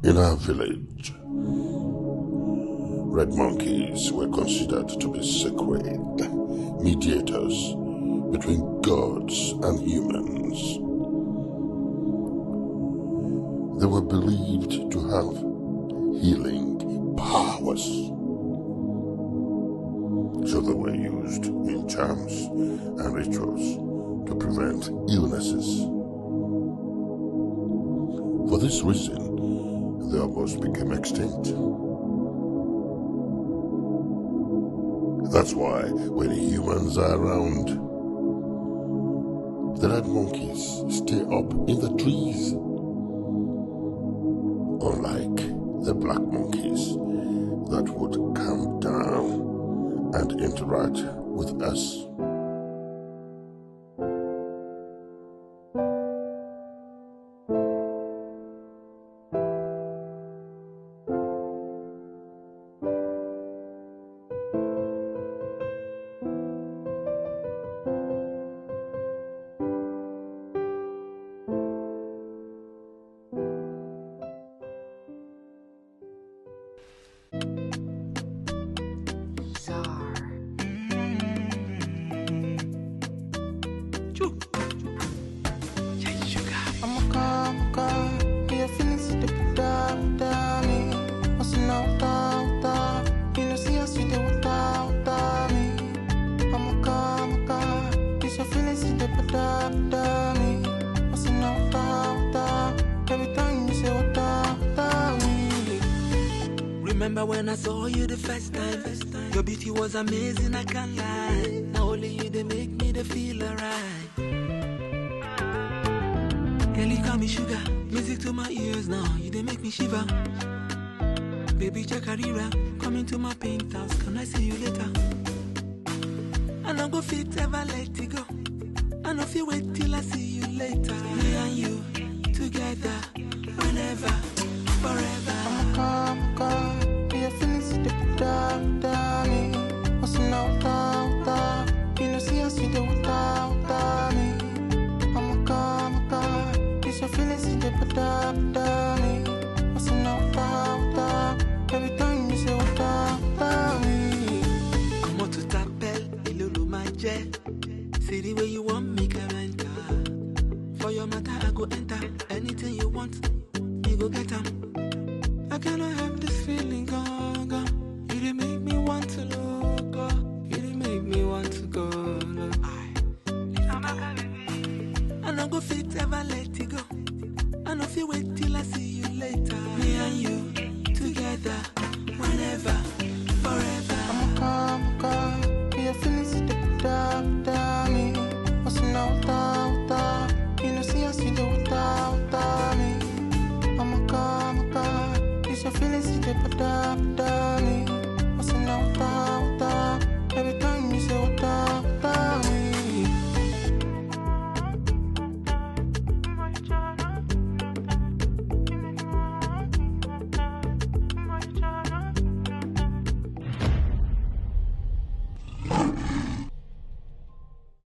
In our village, red monkeys were considered to be sacred mediators between gods and humans. They were believed to have healing powers, so they were used in charms and rituals to prevent illnesses. For this reason, they almost became extinct. That's why when humans are around, the red monkeys stay up in the trees, unlike the black monkeys that would come down and interact with us. Remember when I saw you the first time? Your beauty was amazing, I can't lie. Now only you, they make me the feel alright. Girl, you call me sugar, music to my ears now, you they make me shiver. Baby Chakarira, come into my penthouse, can I see you later? I don't go fit, ever let it go. I know if you wait till I see you later. Me and you, together, whenever, forever. Come, your feelings deep down, me. What's now, down, you know, see us with the water, me. I'm a come, it's your feelings deep down, me. What's now, down, every time you say water, me. I'm out to tappel, ilulu my jet. See the way you want me, Karanta. For your matter, I go enter. Anything you want, me go get them. I cannot have this feeling, go. You didn't make me want to look, go. You didn't make me want to go, look. I don't go fit, ever let it go. I know if you wait till I see you later. Me and you, together, whenever, forever. I'm a come, your feelings deep down, me. What's now, down, you know, see us with the water, me. I'm a come, it's your feelings deep down, me. What's now, down, every time you say water, me.